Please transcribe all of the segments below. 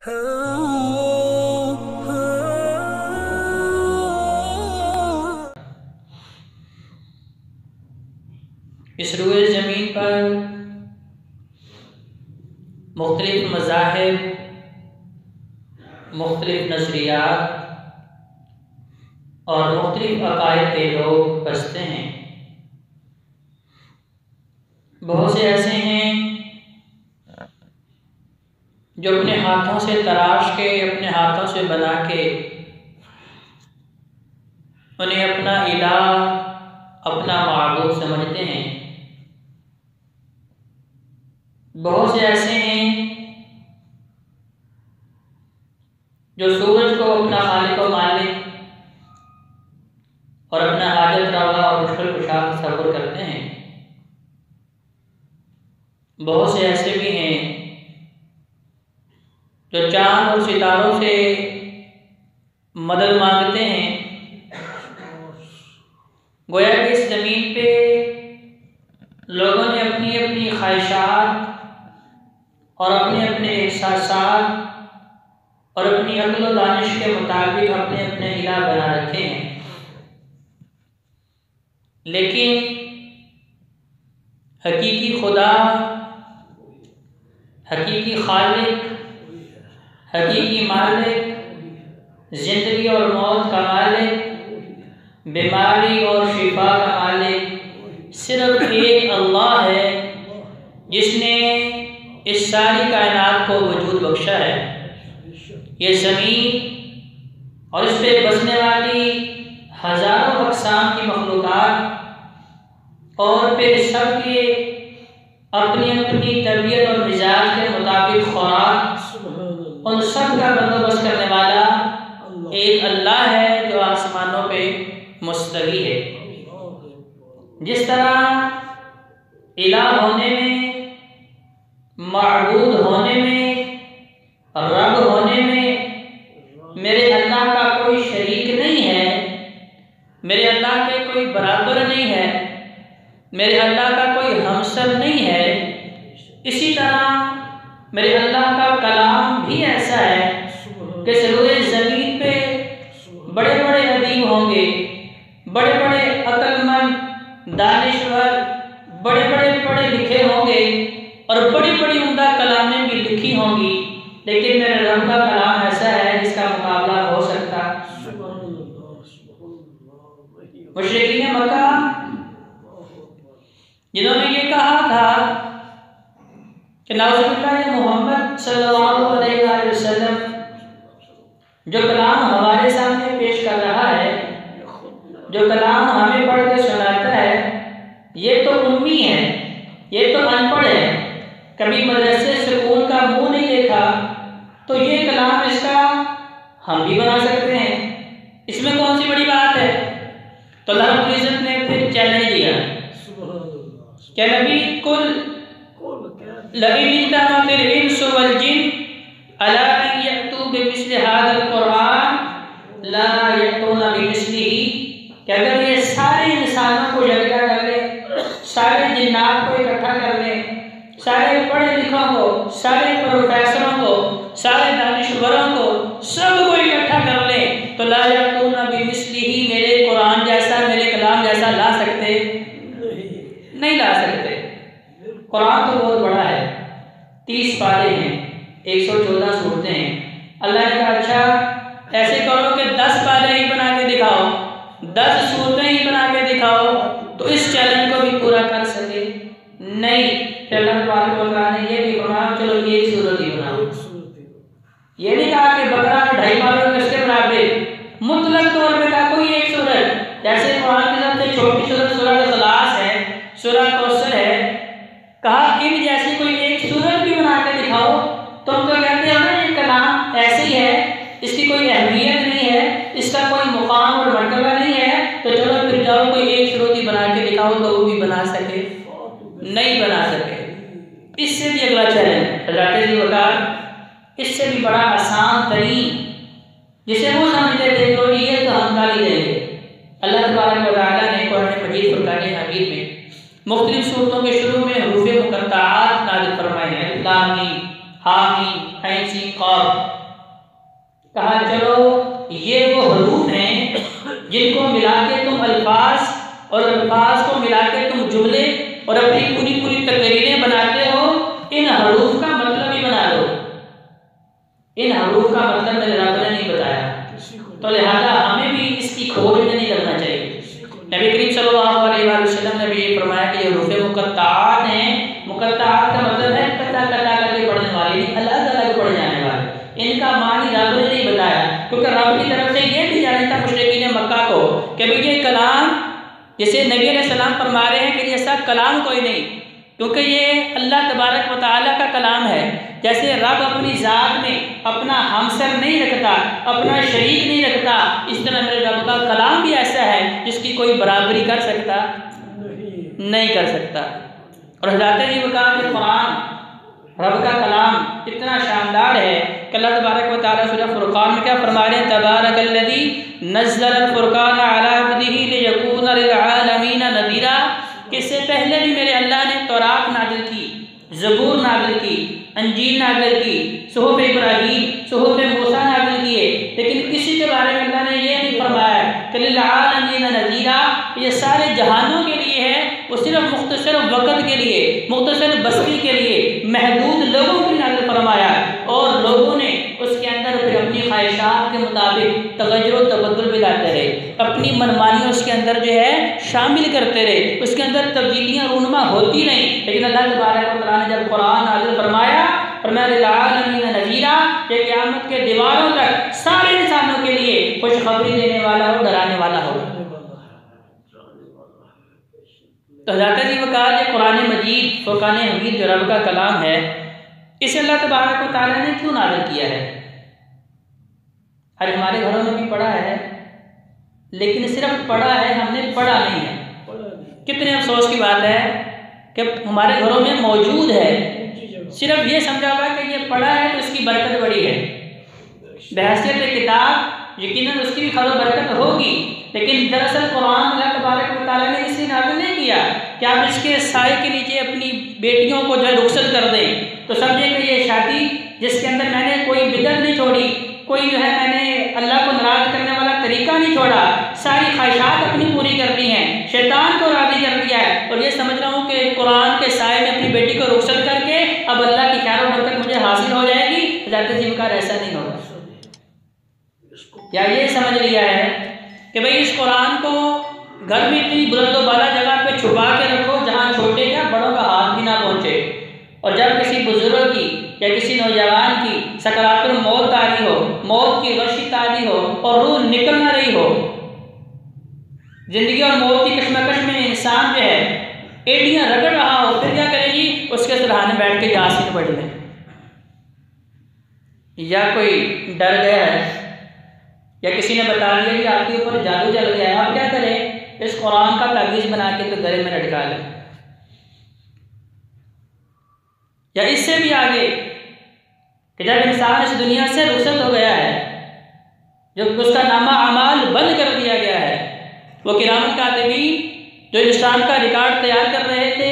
इस रूए ज़मीन पर मुख्तलिफ मज़ाहिब, मुख्तलिफ नज़रियात और मुख्तलिफ अक़ाइद के लोग बसते हैं। बहुत से ऐसे हैं जो अपने हाथों से तराश के, अपने हाथों से बना के उन्हें अपना इलाह, अपना माबूद समझते हैं। बहुत से ऐसे हैं जो सूरज को अपना खालिक व मालिक और अपना हाजत रवा और मुश्किल कुशा तस्वुर करते हैं। बहुत से ऐसे भी हैं जो चांद और सितारों से मदद मांगते हैं। गोया कि इस ज़मीन पे लोगों ने अपनी अपनी ख्वाहिशात और अपने अपने एहसासात और अपनी अक्ल व दानिश के मुताबिक अपने अपने इलाह बना रखे हैं। लेकिन हकीकी खुदा, हकीकी खालिक, हकीकी मालिक, ज़िंदगी और मौत का मालिक, बीमारी और शिफा का मालिक सिर्फ एक अल्लाह है, जिसने इस सारी कायनात को वजूद बख्शा है। ये ज़मीन और इस पे बसने वाली हज़ारों अक़साम की मखलूक़ात और फिर सब के अपनी अपनी तबीयत और मिजाज के मुताबिक खुराक, उन सब का बंदोबस्त करने वाला एक अल्लाह है जो आसमानों पे मुस्तवी है। जिस तरह इलाह होने में, माबूद होने में, रब होने में मेरे अल्लाह का कोई शरीक नहीं है, मेरे अल्लाह के कोई बराबर नहीं है, मेरे अल्लाह का कोई हमसर नहीं है, इसी तरह मेरे अल्लाह का कलाम भी ऐसा है कि सरूए ज़मीन पे बड़े बड़े अदीब होंगे, बड़े बड़े अक्लमंद, दानिश्वर, बड़े बड़े पढ़े लिखे होंगे और बड़ी बड़ी उम्दा कलामें भी लिखी होंगी, लेकिन मेरे रब का कलाम ऐसा है जिसका मुकाबला हो सकता। मुशरिकीन मक्का जिन्होंने ये कहा था कि नाउज़ुबिल्लाह मोहम्मद सल्लल्लाहु अलैहि वसल्लम जो कलाम हमारे सामने पेश कर रहा है, जो कलाम हमें पढ़ के सुनाता है, ये तो उम्मी है, ये तो अनपढ़ है, कभी मदरसे स्कूल का मुंह नहीं देखा, तो ये कलाम इसका हम भी बना सकते हैं, इसमें कौन सी बड़ी बात है। तो अल्लाह रब्बुल इज़्ज़त ने फिर चैलेंज दिया, क्या नबी कुल लइन इज्तमाअतिल इंसु वल जिन अला अन यअतू बिमिस्लि हाज़िल कुरआन ला यअतूना बिमिस्लिही, कि अगर ये सारे इंसानों को इकट्ठा कर ले, सारे जिन्नात को इकट्ठा कर ले, सारे पढ़े लिखों को, सारे प्रोफेसरों को, सारे दानिश्वरों को, सबको इकट्ठा कर ले, तो ला यअतूना बिमिस्लिही, मेरे कुरान जैसा, मेरे कलाम जैसा ला सकते नहीं ला सकते। कुरान तो बहुत बड़ा है, 30 पारे हैं, 114 सूरतें हैं। अल्लाह ने कहा अच्छा ऐसे करो कि 10 पारे ही बना के दिखाओ, 10 सूरतें ही बना के दिखाओ, तो इस चैलेंज को भी पूरा कर सके नहीं। फिर अल्लाह तबारक व तआला ने ये भी कहा चलो एक सूरत ही बनाओ। ये नहीं कहा कि बकरा 2.5 पारे इसके बराबर, मुतलक तौर पे कहा कोई एक सूरत, जैसे कुरान की सबसे छोटी सूरत सूरह इखलास है, सूरह कौसर है, कहा इन जैसी कोई एक सूरत भी बना के दिखाओ। तुम तो कहते हो ना ये कलाम ऐसे ही है, इसकी कोई अहमियत नहीं है, इसका कोई मुकाम और मर्तबा नहीं है, तो चलो फिर जाओ कोई एक सूरत ही बना के दिखाओ, तो वो भी बना सके नहीं बना सके। इससे भी अगला चैलेंज हज़रत जी वकार, इससे भी बड़ा आसान तरीन, जिसे वो समझते थे तो ये तो हम गाली देंगे। अल्लाह तबारक व तआला ने कुरान मजीद फुरकान हमीद में मुख्तलिफ सूरतों के शुरू में हुरूफ़ मुक़त्तआत नाज़िल फरमाए हैं, लाम मीम हा मीम ऐन सीन क़ाफ और कहा चलो ये वो हरूफ हैं जिनको मिला के तुम अल्फाज और अल्फाज को मिला के तुम जुमले और अपनी पूरी पूरी तकरीरें बनाते हो, इन हरूफ का मतलब ही बना लो। इन हरूफ का मतलब मेरे रब ने नहीं बताया, तो लिहाजा हमें भी इसकी खोज में नहीं लगना चाहिए। नबी करीम सल्लल्लाहु अलैहि वसल्लम ने भी ये फरमाया कि ये हरूफ मुक़त्ताअत हैं। मुक़त्ताअत का मतलब है कटा कटा करके पढ़ने वाले, अलग अलग पढ़ जाने वाले। इनका मानी रब ने नहीं बताया, क्योंकि रब की तरफ से ये भी जाना था मुशरिकीन मक्का को कि भाई ये कलाम, जैसे नबी अलैहि सलाम फरमा रहे हैं कि ऐसा कलाम कोई नहीं, क्योंकि ये अल्लाह तबारक व तआला का कलाम है। जैसे रब अपनी ज़ात में अपना हमसर नहीं रखता, अपना शरीक नहीं रखता, इस तरह मेरे रब का कलाम भी ऐसा है जिसकी कोई बराबरी कर सकता नहीं कर सकता। और हज़रत जी कहा कि कुरान रब का कलाम इतना शानदार है कि अल्लाह तबारक व तआला सूरह फुरक़ान में क्या फरमा रहे हैं, तबारकल्लज़ी नज़्ज़लल फ़ुरक़ान अला अब्दिही लियकूना लिलआलमीन नज़ीरा। कि इससे पहले भी मेरे अल्लाह ने तौरात नाज़िल की, ज़बूर नाज़िल की, अंजील नाज़िल की, सुहूफ़ इब्राहीम, सुहूफ़ मूसा नाज़िल किए, लेकिन किसी के बारे में अल्लाह ने ये नहीं फरमाया कि लिलआलमीन नज़ीरा, ये सारे जहानों के लिए है। वो सिर्फ मुख्तसर वक़्त के लिए, मुख्तसर बस्ती के लिए, महदूद लोगों को नाज़िल फरमाया, और लोगों ने उसके अंदर फिर अपनी ख्वाहिशात के मुताबिक तगय्युर तबद्दुल भी लाते रहे, अपनी मनमानी उसके अंदर जो है शामिल करते रहे, उसके अंदर तब्दीलियाँ रूनुमा होती नहीं। लेकिन अल्लाह तबारक व तआला ने जब कुरान नाज़िल फरमाया, लिलआलमीन नज़ीरा, ये क़यामत के दीवारों तक सारे इंसानों के लिए खुशखबरी देने वाला हो, डराने वाला हो। तो हज़रत जी कहा कि कुरान मजीद फ़ुरक़ान हमीद जो रब का कलाम है, इसे अल्लाह तबारक व तआला ने क्यों नाज़िल किया है? अरे हमारे घरों में भी पढ़ा है, लेकिन सिर्फ पढ़ा है, हमने पढ़ा नहीं है। कितने अफसोस की बात है कि हमारे घरों में मौजूद है, सिर्फ ये समझा हुआ कि ये पढ़ा है तो इसकी बरकत बड़ी है। बहैसियत किताब यकीनन उसकी भी खैर बरकत होगी, लेकिन दरअसल कुरान अल्लाह तबारक व तआला ने इसलिए नाज़िल नहीं किया कि आप इसके साए के नीचे अपनी बेटियों को जो है रुखसत कर दें, तो समझें कि ये शादी जिसके अंदर मैंने कोई बिदअत नहीं छोड़ी, कोई जो है मैंने अल्लाह को नाराज़ करने वाला तरीका नहीं छोड़ा, सारी ख्वाहिशात अपनी पूरी कर दी हैं, शैतान को राज़ी कर दिया है, और ये समझ रहा हूँ कि कुरान के साए में अपनी बेटी को रुखसत करके अब अल्लाह की खैर बरकत मुझे हासिल हो जाएगी। हज़रत जी का ऐसा नहीं होगा। या ये समझ लिया है कि भाई इस कुरान को घर में इतनी बुलंद बाला जगह पे छुपा के रखो जहाँ छोटे क्या बड़ों का हाथ भी ना पहुँचे, और जब किसी बुजुर्ग की या किसी नौजवान की सकरातुल मौत आ रही हो, मौत की गशी तारी हो और रूह निकल ना रही हो, जिंदगी और मौत की कश्मकश में इंसान जो है एड़ियाँ रगड़ रहा हो, फिर क्या करेगी? उसके सराहने बैठ के यासीन पढ़ लें। या कोई डर गया है या किसी ने बता दिया कि आपके ऊपर जादू चल गया है, आप क्या करें? इस कुरान का तावीज़ बना के तो गले में लटका लें। या इससे भी आगे कि जब इंसान इस दुनिया से रुखसत हो गया है, जब उसका नामा अमाल बंद कर दिया गया है, वो किरामत कातिबीन जो इंसान का रिकॉर्ड तैयार कर रहे थे,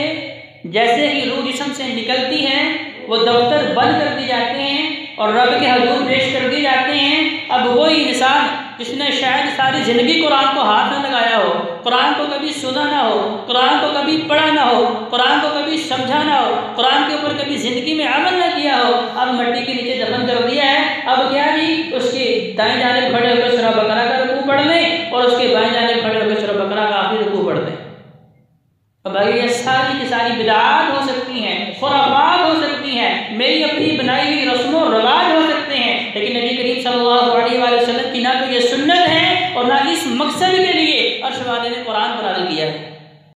जैसे ही रूह जिस्म से निकलती है वो दफ्तर बंद कर दी जाते हैं और रब के हजूर पेश कर दिए जाते हैं। अब वही इंसान जिसने शायद सारी ज़िंदगी कुरान को हाथ न लगाया हो, कुरान को कभी सुना ना हो, कुरान को कभी पढ़ा ना हो, कुरान को कभी समझा ना हो, कुरान के ऊपर कभी ज़िंदगी में अमल ना किया हो, अब मिट्टी के नीचे दफन कर दिया है। अब क्या जी? उसके दाएं जानिब खड़े होकर सूरह बकरा का रुकू पढ़ लें और उसके बाएं जानिब खड़े होकर सूरह बकरा का आखिरी रुकू पढ़ लें। अब भाई ये सारी की सारी बिदात हो सकती हैं, खुराफात हो सकती हैं, मेरी अपनी बनाई हुई रस्मों रवाज हो सकते हैं, लेकिन नबी करीम सल्लल्लाहु अलैहि वसल्लम की ना तो ये सुन्नत है और ना इस मकसद के लिए अर्श वाले ने कुरान को नाज़िल किया है।